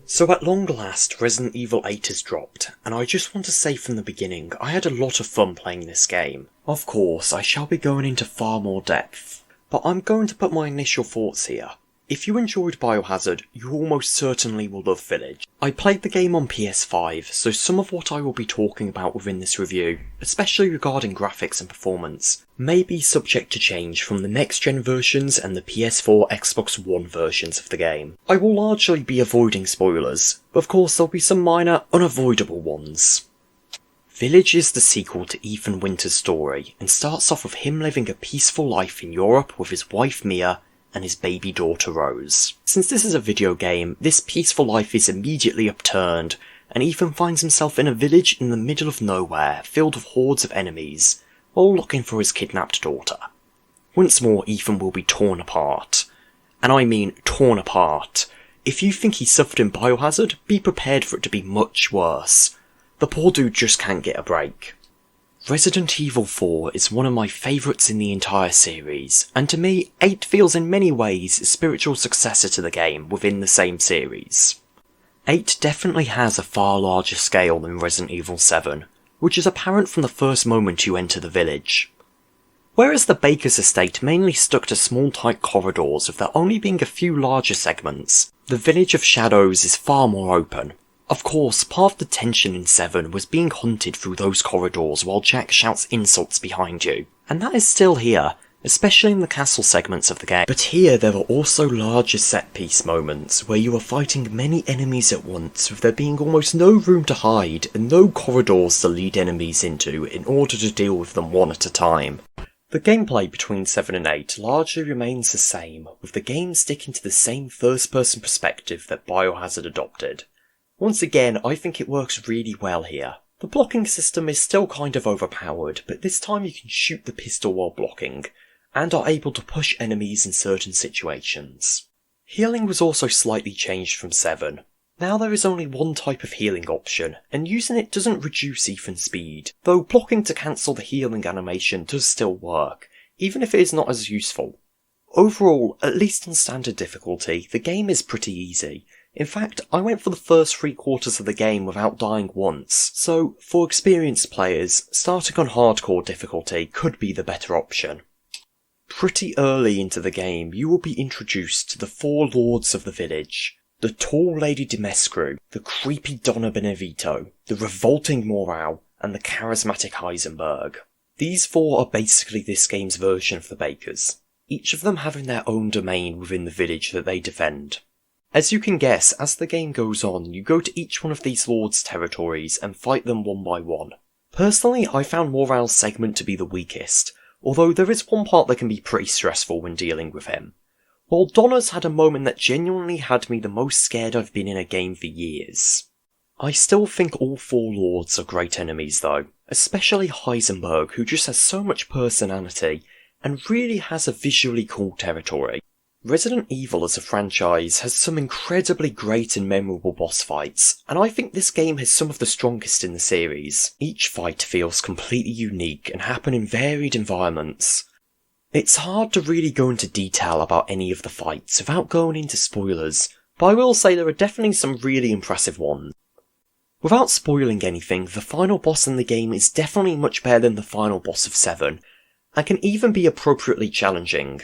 So at long last, Resident Evil 8 has dropped, and I just want to say from the beginning, I had a lot of fun playing this game. Of course, I shall be going into far more depth, but I'm going to put my initial thoughts here. If you enjoyed Biohazard, you almost certainly will love Village. I played the game on PS5, so some of what I will be talking about within this review, especially regarding graphics and performance, may be subject to change from the next-gen versions and the PS4, Xbox One versions of the game. I will largely be avoiding spoilers, but of course there'll be some minor, unavoidable ones. Village is the sequel to Ethan Winter's story, and starts off with him living a peaceful life in Europe with his wife Mia, and his baby daughter Rose. Since this is a video game, this peaceful life is immediately upturned, and Ethan finds himself in a village in the middle of nowhere, filled with hordes of enemies, all looking for his kidnapped daughter. Once more, Ethan will be torn apart. And I mean torn apart. If you think he suffered in Biohazard, be prepared for it to be much worse. The poor dude just can't get a break. Resident Evil 4 is one of my favourites in the entire series, and to me, 8 feels in many ways a spiritual successor to the game within the same series. 8 definitely has a far larger scale than Resident Evil 7, which is apparent from the first moment you enter the village. Whereas the Baker's estate mainly stuck to small tight corridors with there only being a few larger segments, the Village of Shadows is far more open. Of course, part of the tension in 7 was being hunted through those corridors while Jack shouts insults behind you, and that is still here, especially in the castle segments of the game. But here there are also larger set-piece moments where you are fighting many enemies at once, with there being almost no room to hide and no corridors to lead enemies into in order to deal with them one at a time. The gameplay between 7 and 8 largely remains the same, with the game sticking to the same first-person perspective that Biohazard adopted. Once again, I think it works really well here. The blocking system is still kind of overpowered, but this time you can shoot the pistol while blocking, and are able to push enemies in certain situations. Healing was also slightly changed from 7. Now there is only one type of healing option, and using it doesn't reduce Ethan's speed, though blocking to cancel the healing animation does still work, even if it is not as useful. Overall, at least on standard difficulty, the game is pretty easy. In fact, I went for the first 3/4 of the game without dying once, so for experienced players, starting on hardcore difficulty could be the better option. Pretty early into the game, you will be introduced to the 4 lords of the village: the tall Lady Dimitrescu, the creepy Donna Benevito, the revolting Morale, and the charismatic Heisenberg. These 4 are basically this game's version of the Bakers, each of them having their own domain within the village that they defend. As you can guess, as the game goes on, you go to each one of these lords' territories and fight them one by one. Personally, I found Morale's segment to be the weakest, although there is one part that can be pretty stressful when dealing with him. While Donna's had a moment that genuinely had me the most scared I've been in a game for years. I still think all 4 lords are great enemies though, especially Heisenberg, who just has so much personality, and really has a visually cool territory. Resident Evil as a franchise has some incredibly great and memorable boss fights, and I think this game has some of the strongest in the series. Each fight feels completely unique and happen in varied environments. It's hard to really go into detail about any of the fights without going into spoilers, but I will say there are definitely some really impressive ones. Without spoiling anything, the final boss in the game is definitely much better than the final boss of 7, and can even be appropriately challenging.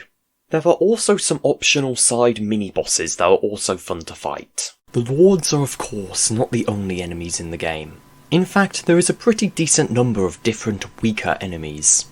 There are also some optional side mini-bosses that are also fun to fight. The lords are of course not the only enemies in the game. In fact, there is a pretty decent number of different weaker enemies.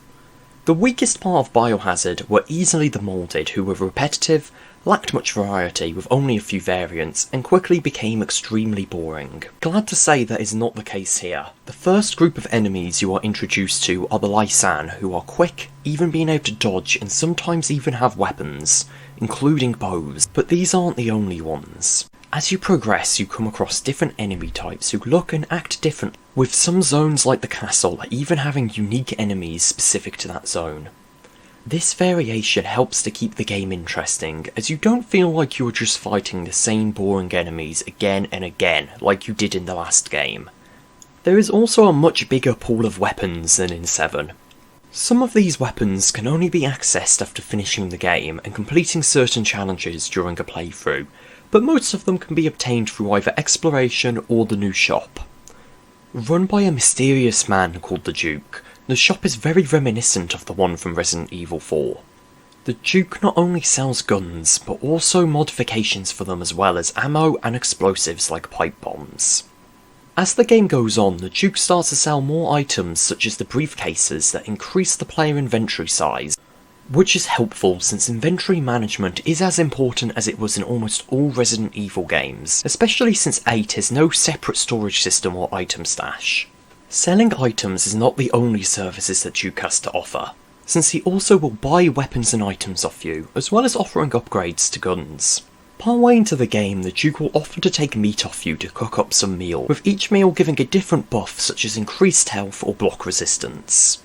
The weakest part of Biohazard were easily the Moulded, who were repetitive, lacked much variety with only a few variants, and quickly became extremely boring. Glad to say that is not the case here. The first group of enemies you are introduced to are the Lysan, who are quick, even being able to dodge and sometimes even have weapons, including bows, but these aren't the only ones. As you progress, you come across different enemy types who look and act different, with some zones like the castle even having unique enemies specific to that zone. This variation helps to keep the game interesting, as you don't feel like you're just fighting the same boring enemies again and again like you did in the last game. There is also a much bigger pool of weapons than in 7. Some of these weapons can only be accessed after finishing the game and completing certain challenges during a playthrough, but most of them can be obtained through either exploration or the new shop. Run by a mysterious man called the Duke, the shop is very reminiscent of the one from Resident Evil 4. The Duke not only sells guns, but also modifications for them as well as ammo and explosives like pipe bombs. As the game goes on, the Duke starts to sell more items such as the briefcases that increase the player inventory size, which is helpful since inventory management is as important as it was in almost all Resident Evil games, especially since 8 has no separate storage system or item stash. Selling items is not the only services that Duke has to offer, since he also will buy weapons and items off you, as well as offering upgrades to guns. Partway into the game, the Duke will offer to take meat off you to cook up some meal, with each meal giving a different buff such as increased health or block resistance.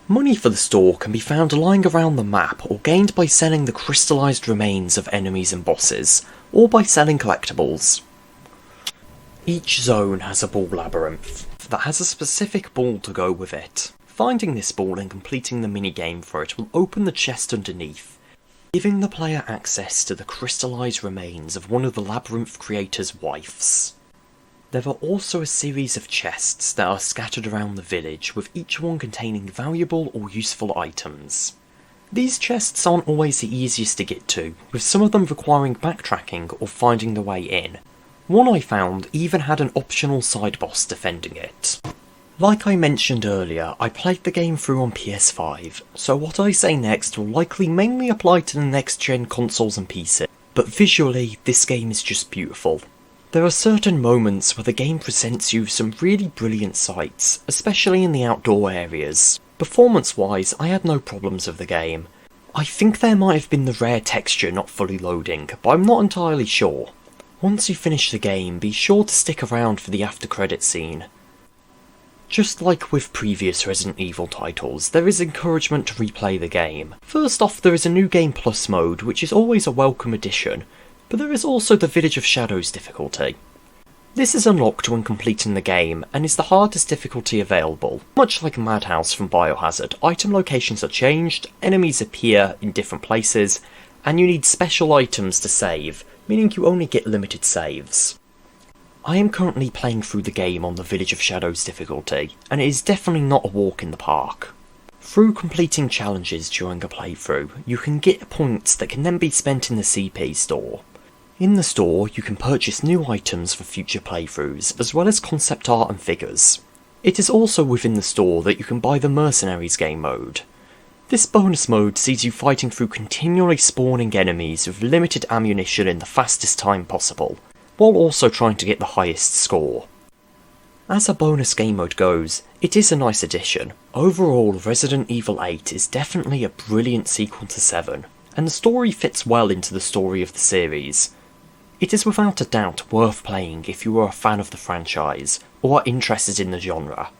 Money for the store can be found lying around the map or gained by selling the crystallised remains of enemies and bosses, or by selling collectibles. Each zone has a ball labyrinth that has a specific ball to go with it. Finding this ball and completing the minigame for it will open the chest underneath, giving the player access to the crystallised remains of one of the labyrinth creator's wives. There are also a series of chests that are scattered around the village, with each one containing valuable or useful items. These chests aren't always the easiest to get to, with some of them requiring backtracking or finding the way in. One I found even had an optional side boss defending it. Like I mentioned earlier, I played the game through on PS5, so what I say next will likely mainly apply to the next gen consoles and PC, but visually this game is just beautiful. There are certain moments where the game presents you some really brilliant sights, especially in the outdoor areas. Performance-wise, I had no problems with the game. I think there might have been the rare texture not fully loading, but I'm not entirely sure. Once you finish the game, be sure to stick around for the after credit scene. Just like with previous Resident Evil titles, there is encouragement to replay the game. First off, there is a New Game Plus mode, which is always a welcome addition, but there is also the Village of Shadows difficulty. This is unlocked when completing the game, and is the hardest difficulty available. Much like Madhouse from Biohazard, item locations are changed, enemies appear in different places, and you need special items to save, meaning you only get limited saves. I am currently playing through the game on the Village of Shadows difficulty, and it is definitely not a walk in the park. Through completing challenges during a playthrough, you can get points that can then be spent in the CP store. In the store, you can purchase new items for future playthroughs, as well as concept art and figures. It is also within the store that you can buy the Mercenaries game mode. This bonus mode sees you fighting through continually spawning enemies with limited ammunition in the fastest time possible, while also trying to get the highest score. As a bonus game mode goes, it is a nice addition. Overall, Resident Evil 8 is definitely a brilliant sequel to 7, and the story fits well into the story of the series. It is without a doubt worth playing if you are a fan of the franchise, or are interested in the genre.